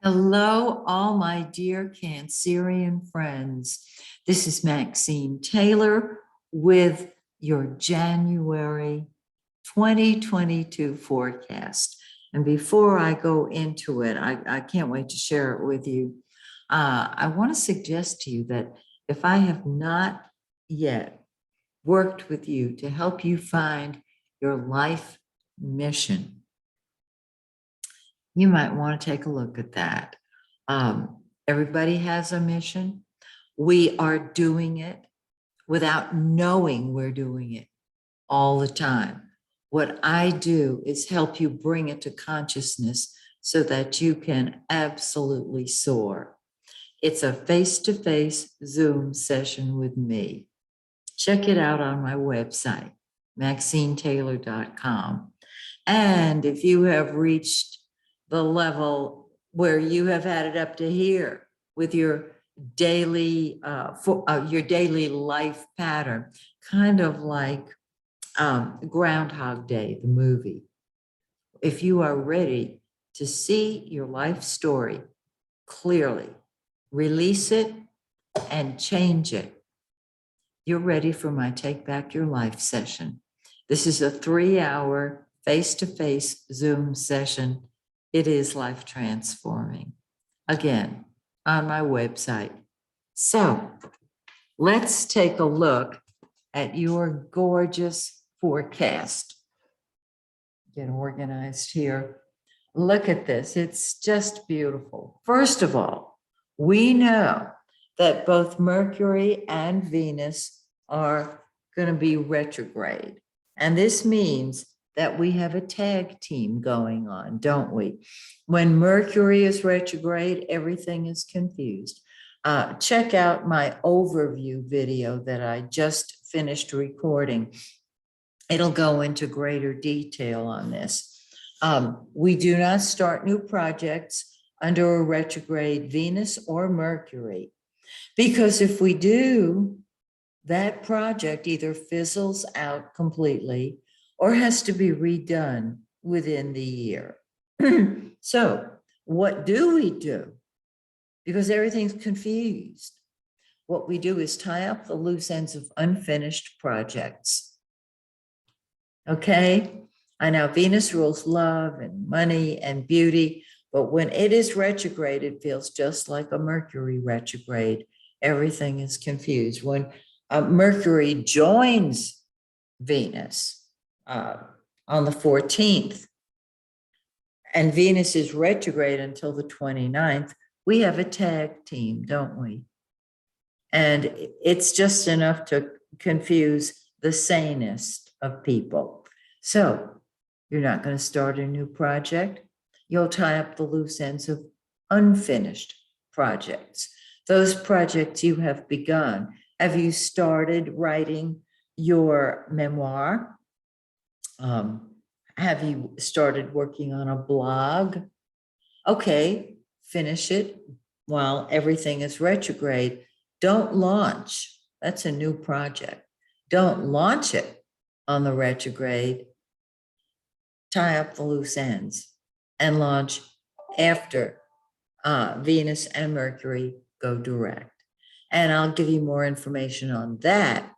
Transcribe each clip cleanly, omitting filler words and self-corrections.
Hello, all my dear Cancerian friends. This is Maxine Taylor with your January 2022 forecast. And before I go into it, I can't wait to share it with you. I want to suggest to you that if I have not yet worked with you to help you find your life mission, you might want to take a look at that. Everybody has a mission. We are doing it without knowing we're doing it all the time. What I do is help you bring it to consciousness so that you can absolutely soar. It's a face-to-face Zoom session with me. Check it out on my website, MaxineTaylor.com. And if you have reached the level where you have had it up to here with your daily life pattern, kind of like Groundhog Day, the movie. If you are ready to see your life story clearly, release it and change it, you're ready for my Take Back Your Life session. This is a 3-hour face-to-face Zoom session. It is life transforming. Again, on my website. So let's take a look at your gorgeous forecast. Get organized here. Look at this. It's just beautiful. First of all, we know that both Mercury and Venus are going to be retrograde. And this means that we have a tag team going on, don't we? When Mercury is retrograde, everything is confused. Check out my overview video that I just finished recording. It'll go into greater detail on this. We do not start new projects under a retrograde Venus or Mercury, because if we do, that project either fizzles out completely or has to be redone within the year. So what do we do? Because everything's confused. What we do is tie up the loose ends of unfinished projects. Okay? I know Venus rules love and money and beauty, but when it is retrograde, it feels just like a Mercury retrograde. Everything is confused. When Mercury joins Venus, on the 14th, and Venus is retrograde until the 29th, we have a tag team, don't we? And it's just enough to confuse the sanest of people. So you're not going to start a new project. You'll tie up the loose ends of unfinished projects. Those projects you have begun. Have you started writing your memoir? Have you started working on a blog? Okay, finish it while everything is retrograde. Don't launch. That's a new project. Don't launch it on the retrograde. Tie up the loose ends and launch after Venus and Mercury go direct. And I'll give you more information on that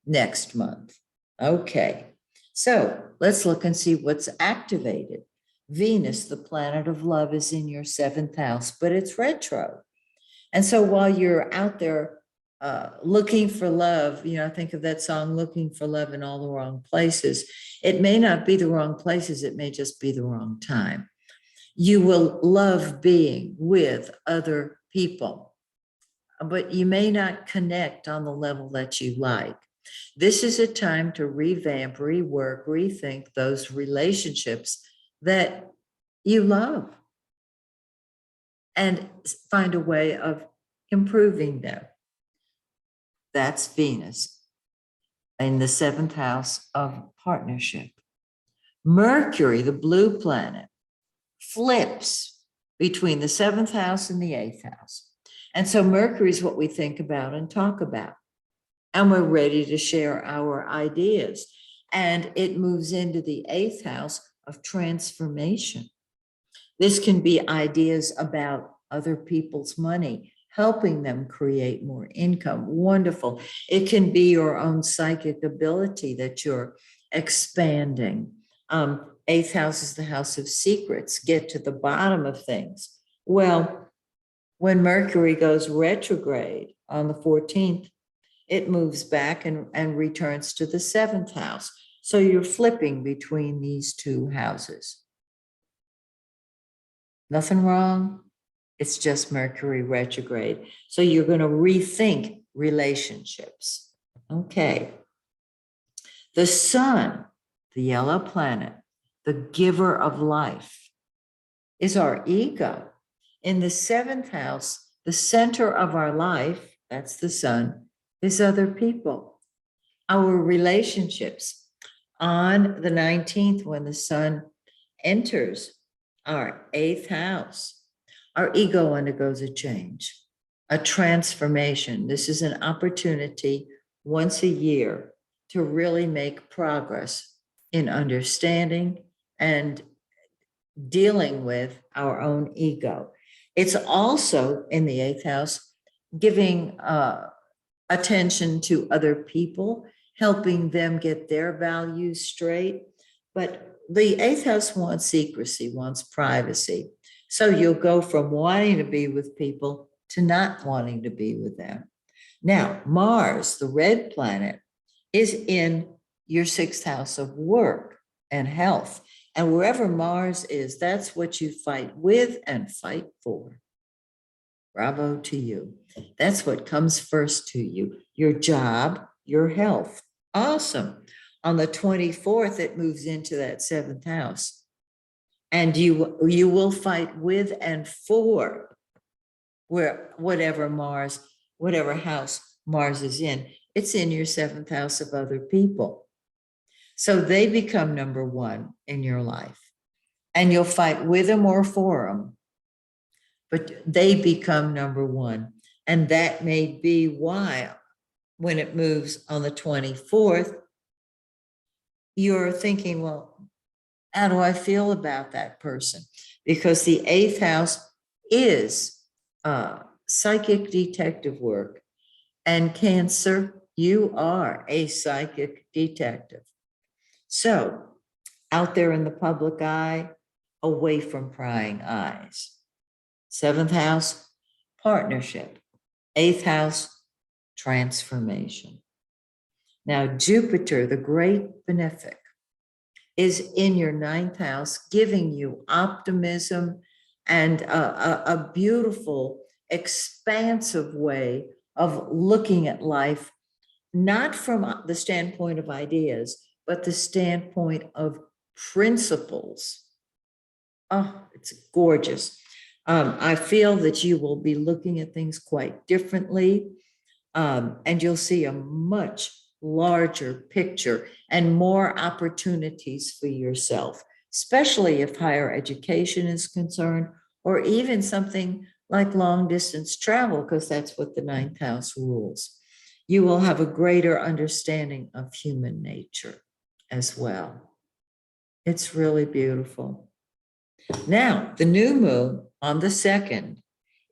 next month. Okay. So let's look and see what's activated. Venus, the planet of love, is in your 7th house, but it's retro. And so while you're out there looking for love, think of that song, Looking for Love in All the Wrong Places. It may not be the wrong places. It may just be the wrong time. You will love being with other people, but you may not connect on the level that you like. This is a time to revamp, rework, rethink those relationships that you love and find a way of improving them. That's Venus in the 7th house of partnership. Mercury, the blue planet, flips between the 7th house and the 8th house. And so Mercury is what we think about and talk about. And we're ready to share our ideas. And it moves into the 8th house of transformation. This can be ideas about other people's money, helping them create more income. Wonderful. It can be your own psychic ability that you're expanding. Eighth house is the house of secrets, get to the bottom of things. Well, when Mercury goes retrograde on the 14th, it moves back and returns to the seventh house. So you're flipping between these two houses. Nothing wrong. It's just Mercury retrograde. So you're going to rethink relationships. Okay. The sun, the yellow planet, the giver of life, is our ego. In the seventh house, the center of our life, that's the sun, is other people, our relationships. On the 19th, when the sun enters our eighth house, our ego undergoes a change, a transformation. This is an opportunity once a year to really make progress in understanding and dealing with our own ego. It's also in the eighth house, giving attention to other people, helping them get their values straight. But the eighth house wants secrecy, wants privacy. So you'll go from wanting to be with people to not wanting to be with them. Now, Mars, the red planet, is in your sixth house of work and health. And wherever Mars is, that's what you fight with and fight for. Bravo to you. That's what comes first to you, your job, your health. Awesome. On the 24th, it moves into that seventh house. And you will fight with and for whatever house Mars is in. It's in your seventh house of other people. So they become number one in your life. And you'll fight with them or for them. But they become number one. And that may be why when it moves on the 24th, you're thinking, well, how do I feel about that person? Because the eighth house is psychic detective work. And Cancer, you are a psychic detective. So out there in the public eye, away from prying eyes. Seventh house, partnership. Eighth house, transformation. Now, Jupiter, the great benefic, is in your ninth house, giving you optimism and a beautiful, expansive way of looking at life, not from the standpoint of ideas, but the standpoint of principles. Oh, it's gorgeous. I feel that you will be looking at things quite differently, and you'll see a much larger picture and more opportunities for yourself, especially if higher education is concerned, or even something like long distance travel, because that's what the ninth house rules. You will have a greater understanding of human nature as well. It's really beautiful. Now, the new moon on the 2nd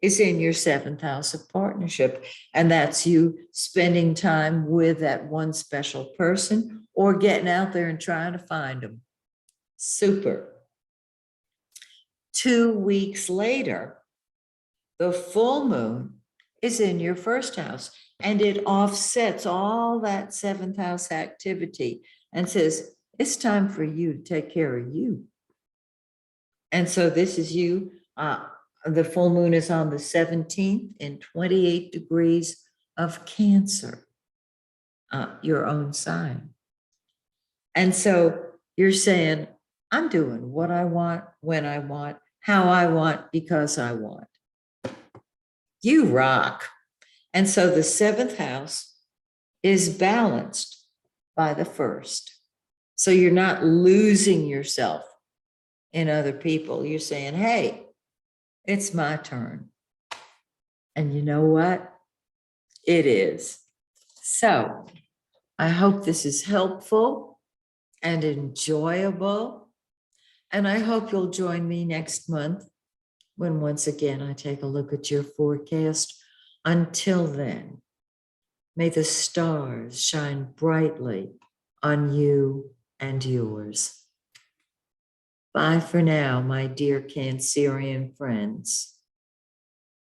is in your seventh house of partnership. And that's you spending time with that one special person or getting out there and trying to find them. Super. 2 weeks later, the full moon is in your first house and it offsets all that seventh house activity and says, it's time for you to take care of you. And so this is you. The full moon is on the 17th in 28 degrees of Cancer, your own sign. And so you're saying, I'm doing what I want, when I want, how I want, because I want. You rock. And so the seventh house is balanced by the first. So you're not losing yourself in other people. You're saying, hey, it's my turn. And you know what? It is. So I hope this is helpful and enjoyable. And I hope you'll join me next month when once again I take a look at your forecast. Until then, may the stars shine brightly on you and yours. Bye for now, my dear Cancerian friends.